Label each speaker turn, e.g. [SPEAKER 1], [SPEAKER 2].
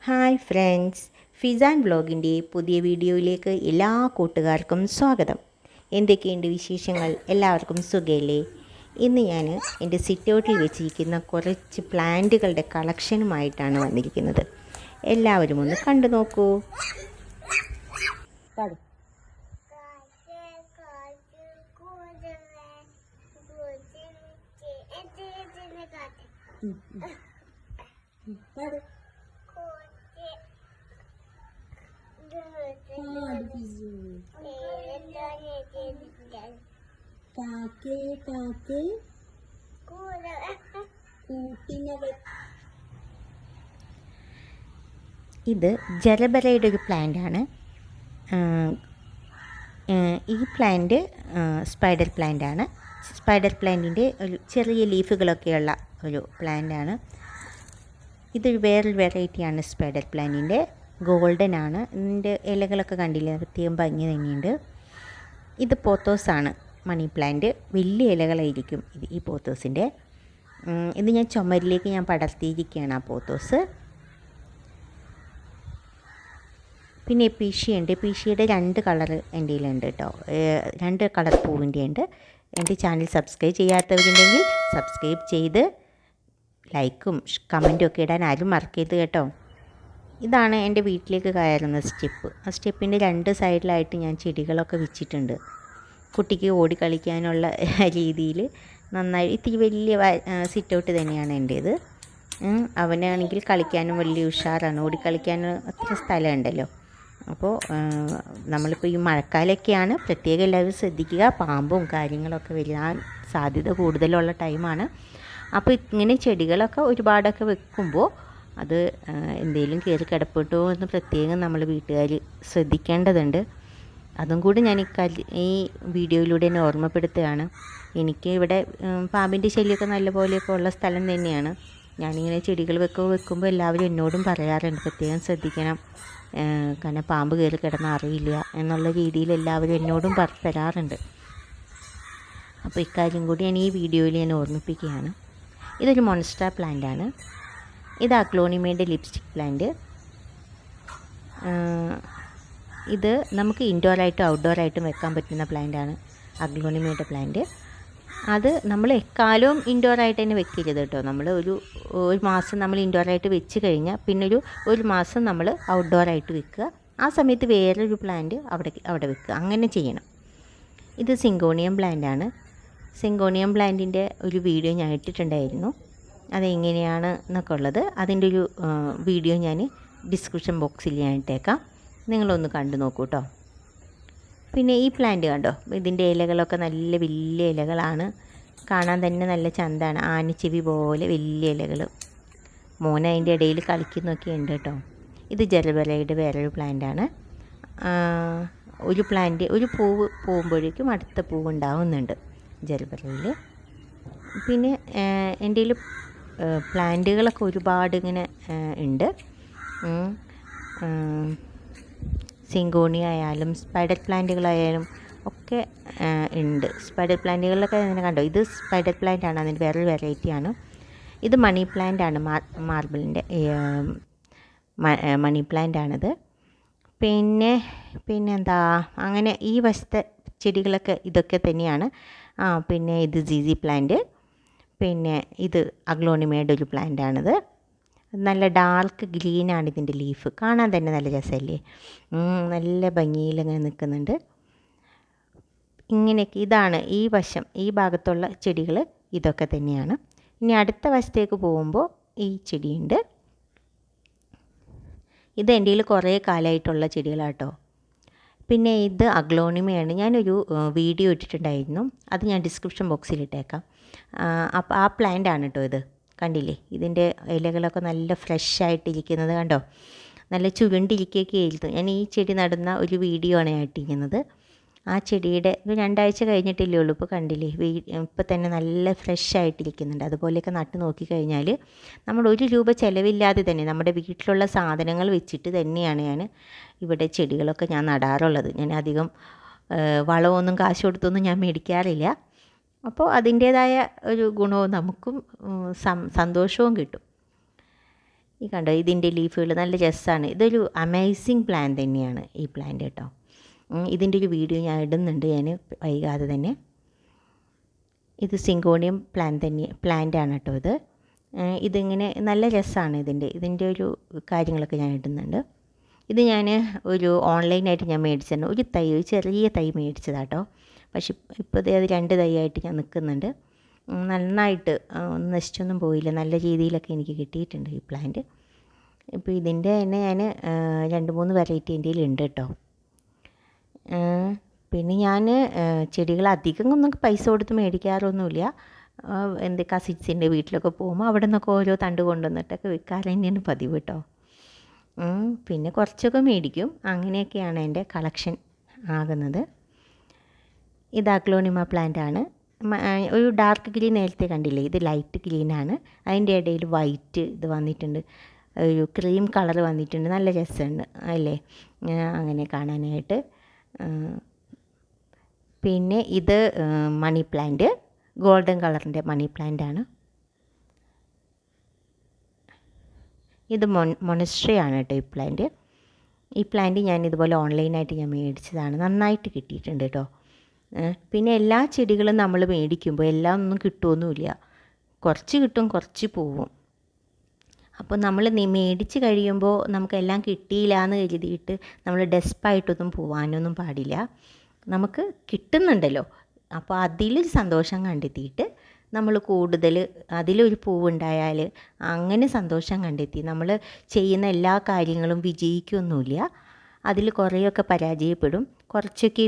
[SPEAKER 1] Hi friends, Fizan വ്ലോഗിൻ്റെ പുതിയ വീഡിയോയിലേക്ക് എല്ലാ കൂട്ടുകാർക്കും സ്വാഗതം. എന്തൊക്കെയുണ്ട് വിശേഷങ്ങൾ? എല്ലാവർക്കും സുഖമല്ലേ? ഇന്ന് ഞാൻ എൻ്റെ സിറ്റൗട്ടിൽ വെച്ചിരിക്കുന്ന കുറച്ച് പ്ലാന്റുകളുടെ കളക്ഷനുമായിട്ടാണ് വന്നിരിക്കുന്നത്. എല്ലാവരും ഒന്ന് കണ്ടു നോക്കൂ. ഇത് ജലബരയുടെ ഒരു പ്ലാന്റാണ്. ഈ പ്ലാന്റ് സ്പൈഡർ പ്ലാന്റാണ്. സ്പൈഡർ പ്ലാന്റിൻ്റെ ഒരു ചെറിയ ലീഫുകളൊക്കെയുള്ള ഒരു പ്ലാന്റാണ്. ഇതൊരു വേറൊരു വെറൈറ്റിയാണ് സ്പൈഡർ പ്ലാന്റിൻ്റെ. ഗോൾഡൻ ആണ്. ഇതിൻ്റെ ഇലകളൊക്കെ കണ്ടില്ലേ, പ്രത്യേകം ഭംഗി തന്നെയുണ്ട്. ഇത് പോത്തോസാണ്, മണി പ്ലാന്റ്. വലിയ ഇലകളായിരിക്കും ഈ പോത്തോസിൻ്റെ. ഇത് ഞാൻ ചുമരിലേക്ക് പടർത്തിയിരിക്കുകയാണ് ആ പോത്തോസ്. പിന്നെ പീഷിയുണ്ട്. പീഷിയുടെ 2 കളർ എൻ്റെ കയ്യിലുണ്ട് കേട്ടോ. 2 കളർ പൂവിൻ്റെ ഉണ്ട്. എൻ്റെ ചാനൽ സബ്സ്ക്രൈബ് ചെയ്യാത്തവരുണ്ടെങ്കിൽ സബ്സ്ക്രൈബ് ചെയ്ത് ലൈക്കും കമൻറ്റും ഒക്കെ ഇടാൻ ആരും മറക്കരുത് കേട്ടോ. ഇതാണ് എൻ്റെ വീട്ടിലേക്ക് കയറുന്ന സ്റ്റെപ്പ്. ആ സ്റ്റെപ്പിൻ്റെ 2 സൈഡിലായിട്ട് ഞാൻ ചെടികളൊക്കെ വെച്ചിട്ടുണ്ട്. കുട്ടിക്ക് ഓടി കളിക്കാനുള്ള രീതിയിൽ നന്നായി. ഇത്തിരി വലിയ സിറ്റൗട്ട് തന്നെയാണ് എൻ്റേത്. അവനാണെങ്കിൽ കളിക്കാനും വലിയ ഉഷാറാണ്. ഓടിക്കളിക്കാനും അത്ര സ്ഥലമുണ്ടല്ലോ. അപ്പോൾ നമ്മളിപ്പോൾ ഈ മഴക്കാലമൊക്കെയാണ്, പ്രത്യേകം എല്ലാവരും ശ്രദ്ധിക്കുക. പാമ്പും കാര്യങ്ങളൊക്കെ വരാൻ സാധ്യത കൂടുതലുള്ള ടൈമാണ്. അപ്പോൾ ഇങ്ങനെ ചെടികളൊക്കെ ഒരുപാടൊക്കെ വെക്കുമ്പോൾ അത് എന്തെങ്കിലും കയറി കിടപ്പെട്ടോ എന്ന് പ്രത്യേകം നമ്മൾ വീട്ടുകാർ ശ്രദ്ധിക്കേണ്ടതുണ്ട്. അതും കൂടി ഞാൻ ഈ വീഡിയോയിലൂടെ എന്നെ ഓർമ്മപ്പെടുത്തുകയാണ്. എനിക്ക് ഇവിടെ പാമ്പിൻ്റെ ശല്യമൊക്കെ നല്ലപോലെയൊക്കെ ഉള്ള സ്ഥലം തന്നെയാണ്. ഞാനിങ്ങനെ ചെടികൾ വെക്കുമ്പോൾ എല്ലാവരും എന്നോടും പറയാറുണ്ട് പ്രത്യേകം ശ്രദ്ധിക്കണം, കാരണം പാമ്പ് കയറി കിടന്നാൽ അറിയില്ല എന്നുള്ള രീതിയിൽ എല്ലാവരും എന്നോടും പറഞ്ഞു തരാറുണ്ട്. അപ്പോൾ ഇക്കാര്യം കൂടി ഞാൻ ഈ വീഡിയോയിൽ ഓർമ്മിപ്പിക്കുകയാണ്. ഇതൊരു മോൺസ്റ്റർ പ്ലാന്റാണ്. ഇത് അഗ്ലോണിമയുടെ ലിപ്സ്റ്റിക് പ്ലാന്റ്. ഇത് നമുക്ക് ഇൻഡോറായിട്ടും ഔട്ട്ഡോറായിട്ടും വെക്കാൻ പറ്റുന്ന പ്ലാന്റാണ് അഗ്ലോണിമയുടെ പ്ലാന്റ്. അത് നമ്മൾ എക്കാലവും ഇൻഡോറായിട്ട് തന്നെ വെക്കരുത് കേട്ടോ. നമ്മൾ ഒരു മാസം നമ്മൾ ഇൻഡോറായിട്ട് വെച്ച് കഴിഞ്ഞാൽ പിന്നെ ഒരു മാസം നമ്മൾ ഔട്ട്ഡോറായിട്ട് വെക്കുക. ആ സമയത്ത് വേറൊരു പ്ലാന്റ് അവിടെ വെക്കുക. അങ്ങനെ ചെയ്യണം. ഇത് സിങ്കോണിയം പ്ലാന്റാണ്. സിങ്കോണിയം പ്ലാന്റിൻ്റെ ഒരു വീഡിയോ ഞാൻ ഇട്ടിട്ടുണ്ടായിരുന്നു. അതെങ്ങനെയാണ് എന്നൊക്കെ ഉള്ളത് അതിൻ്റെ ഒരു വീഡിയോ ഞാൻ ഡിസ്ക്രിപ്ഷൻ ബോക്സിൽ ഞാൻ ഇട്ടേക്കാം. നിങ്ങളൊന്ന് കണ്ടു നോക്കൂ കേട്ടോ. പിന്നെ ഈ പ്ലാന്റ് കണ്ടോ, ഇതിൻ്റെ ഇലകളൊക്കെ നല്ല വലിയ ഇലകളാണ്. കാണാൻ തന്നെ നല്ല ചന്താണ്. ആനച്ചെവി പോലെ വലിയ ഇലകൾ. മോൻ അതിൻ്റെ ഇടയിൽ കളിക്കുന്നൊക്കെ ഉണ്ട് കേട്ടോ. ഇത് ജലബരയുടെ വേറൊരു പ്ലാന്റാണ്. ഒരു പൂവ് പോകുമ്പോഴേക്കും അടുത്ത പൂവ് ഉണ്ടാവുന്നുണ്ട് ജലബരയിൽ. പിന്നെ എൻ്റെ കയ്യിൽ പ്ലാന്റുകളൊക്കെ ഒരുപാട് ഇങ്ങനെ ഉണ്ട്. സിങ്കോണിയ ആയാലും സ്പൈഡർ പ്ലാന്റുകളായാലും ഒക്കെ ഉണ്ട്. സ്പൈഡർ പ്ലാന്റുകളിലൊക്കെ അങ്ങനെ കണ്ടോ, ഇത് സ്പൈഡർ പ്ലാന്റാണ്. അതിൻ്റെ വേറൊരു വെറൈറ്റിയാണ്. ഇത് മണി പ്ലാന്റാണ്. മാർബിളിൻ്റെ മണി പ്ലാന്റാണിത്. പിന്നെന്താ, അങ്ങനെ ഈ വശത്തെ ചെടികളൊക്കെ ഇതൊക്കെ തന്നെയാണ്. പിന്നെ ഇത് സിസി പ്ലാന്റ്. പിന്നെ ഇത് അഗ്ലോണിമയുടെ ഒരു പ്ലാന്റാണിത്. നല്ല ഡാർക്ക് ഗ്രീനാണ് ഇതിൻ്റെ ലീഫ്. കാണാൻ തന്നെ നല്ല രസമല്ലേ, നല്ല ഭംഗിയിലങ്ങനെ നിൽക്കുന്നുണ്ട്. ഇങ്ങനെയൊക്കെ ഇതാണ് ഈ വശം, ഈ ഭാഗത്തുള്ള ചെടികൾ ഇതൊക്കെ തന്നെയാണ്. ഇനി അടുത്ത വശത്തേക്ക് പോകുമ്പോൾ ഈ ചെടിയുണ്ട്. ഇത് എൻ്റെ കയ്യിൽ കുറേ കാലമായിട്ടുള്ള ചെടികളാട്ടോ. പിന്നെ ഇത് അഗ്ലോണിമയാണ്. ഞാനൊരു വീഡിയോ ഇട്ടിട്ടുണ്ടായിരുന്നു, അത് ഞാൻ ഡിസ്ക്രിപ്ഷൻ ബോക്സിൽ ഇട്ടേക്കാം. അപ്പോൾ ആ പ്ലാന്റാണ് കേട്ടോ ഇത്. കണ്ടില്ലേ, ഇതിൻ്റെ ഇലകളൊക്കെ നല്ല ഫ്രഷ് ആയിട്ടിരിക്കുന്നത് കണ്ടോ, നല്ല ചുരുണ്ടിരിക്കുകയൊക്കെ ആയിരുന്നു. ഞാൻ ഈ ചെടി നടുന്ന ഒരു വീഡിയോ ആണ് ഞാൻ ഇട്ടിരിക്കുന്നത്. ആ ചെടിയുടെ 2 ആഴ്ച കഴിഞ്ഞിട്ടില്ലേ ഉള്ളൂ. ഇപ്പോൾ കണ്ടില്ലേ, ഇപ്പോൾ തന്നെ നല്ല ഫ്രഷ് ആയിട്ടിരിക്കുന്നുണ്ട്. അതുപോലെയൊക്കെ നട്ട് നോക്കിക്കഴിഞ്ഞാൽ നമ്മൾ 1 രൂപ ചിലവില്ലാതെ തന്നെ നമ്മുടെ വീട്ടിലുള്ള സാധനങ്ങൾ വെച്ചിട്ട് തന്നെയാണ് ഞാൻ ഇവിടെ ചെടികളൊക്കെ ഞാൻ നടാറുള്ളത്. ഞാൻ അധികം വളമൊന്നും കാശ് കൊടുത്തൊന്നും ഞാൻ മേടിക്കാറില്ല. അപ്പോൾ അതിൻ്റേതായ ഒരു ഗുണവും നമുക്കും സന്തോഷവും കിട്ടും. ഈ കണ്ടോ ഇതിൻ്റെ ലീഫുകൾ നല്ല രസമാണ്. ഇതൊരു അമേസിങ് പ്ലാന്റ് തന്നെയാണ് ഈ പ്ലാന്റ് കേട്ടോ. ഇതിൻ്റെ ഒരു വീഡിയോ ഞാൻ ഇടുന്നുണ്ട് ഞാൻ വൈകാതെ തന്നെ. ഇത് സിങ്കോണിയം പ്ലാന്റാണ് കേട്ടോ ഇത്. ഇതിങ്ങനെ നല്ല രസമാണ് ഇതിൻ്റെ ഒരു കാര്യങ്ങളൊക്കെ ഞാൻ ഇടുന്നുണ്ട്. ഇത് ഞാൻ ഒരു ഓൺലൈനായിട്ട് ഞാൻ മേടിച്ചിട്ടുണ്ട്. ഒരു ചെറിയ തൈ മേടിച്ചതാട്ടോ. പക്ഷെ ഇപ്പോൾ അത് 2 തൈയായിട്ട് ഞാൻ നിൽക്കുന്നുണ്ട്. നന്നായിട്ട് നശിച്ചൊന്നും പോയില്ല. നല്ല രീതിയിലൊക്കെ എനിക്ക് കിട്ടിയിട്ടുണ്ട് ഈ പ്ലാന്റ്. ഇപ്പോൾ ഇതിൻ്റെ തന്നെ ഞാൻ 2-3 വെറൈറ്റി എൻ്റെ കയ്യിലുണ്ട് കേട്ടോ. പിന്നെ ഞാൻ ചെടികൾ അധികം ഒന്നും പൈസ കൊടുത്ത് മേടിക്കാറൊന്നുമില്ല. എൻ്റെ കസിൻസിൻ്റെ വീട്ടിലൊക്കെ പോകുമ്പോൾ അവിടെ നിന്നൊക്കെ ഓരോ തണ്ട് കൊണ്ടുവന്നിട്ടൊക്കെ വിൽക്കാറ് തന്നെയാണ് പതിവ് കേട്ടോ. പിന്നെ കുറച്ചൊക്കെ മേടിക്കും. അങ്ങനെയൊക്കെയാണ് എൻ്റെ കളക്ഷൻ ആകുന്നത്. ഇത് അഗ്ലോണിമ പ്ലാന്റാണ്. ഒരു ഡാർക്ക് ഗ്രീൻ നേരത്തെ കണ്ടില്ലേ, ഇത് ലൈറ്റ് ഗ്രീനാണ്. അതിൻ്റെ ഇടയിൽ വൈറ്റ് ഇത് വന്നിട്ടുണ്ട്, ഒരു ക്രീം കളർ വന്നിട്ടുണ്ട്. നല്ല രസമുണ്ട് അല്ലേ അങ്ങനെ കാണാനായിട്ട്. പിന്നെ ഇത് മണി പ്ലാന്റ്, ഗോൾഡൻ കളറിൻ്റെ മണി പ്ലാന്റാണ്. ഇത് മൊണസ്ട്രി ആണ് കേട്ടോ ഈ പ്ലാന്റ്. ഈ പ്ലാന്റ് ഞാൻ ഇതുപോലെ ഓൺലൈനായിട്ട് ഞാൻ മേടിച്ചതാണ്. നന്നായിട്ട് കിട്ടിയിട്ടുണ്ട് കേട്ടോ. പിന്നെ എല്ലാ ചെടികളും നമ്മൾ മേടിക്കുമ്പോൾ എല്ലാം ഒന്നും കിട്ടുമൊന്നുമില്ല. കുറച്ച് കിട്ടും, കുറച്ച് പോവും. അപ്പോൾ നമ്മൾ മേടിച്ച് കഴിയുമ്പോൾ നമുക്കെല്ലാം കിട്ടിയില്ല എന്ന് കരുതിയിട്ട് നമ്മൾ ഡെസ്പായിട്ടൊന്നും പോകാനൊന്നും പാടില്ല. നമുക്ക് കിട്ടുന്നുണ്ടല്ലോ, അപ്പോൾ അതിലൊരു സന്തോഷം കണ്ടെത്തിയിട്ട് നമ്മൾ കൂടുതൽ അതിലൊരു പൂവുണ്ടായാൽ അങ്ങനെ സന്തോഷം കണ്ടെത്തി നമ്മൾ ചെയ്യുന്ന എല്ലാ കാര്യങ്ങളും വിജയിക്കൊന്നുമില്ല. അതിൽ കുറേയൊക്കെ പരാജയപ്പെടും, കുറച്ചൊക്കെ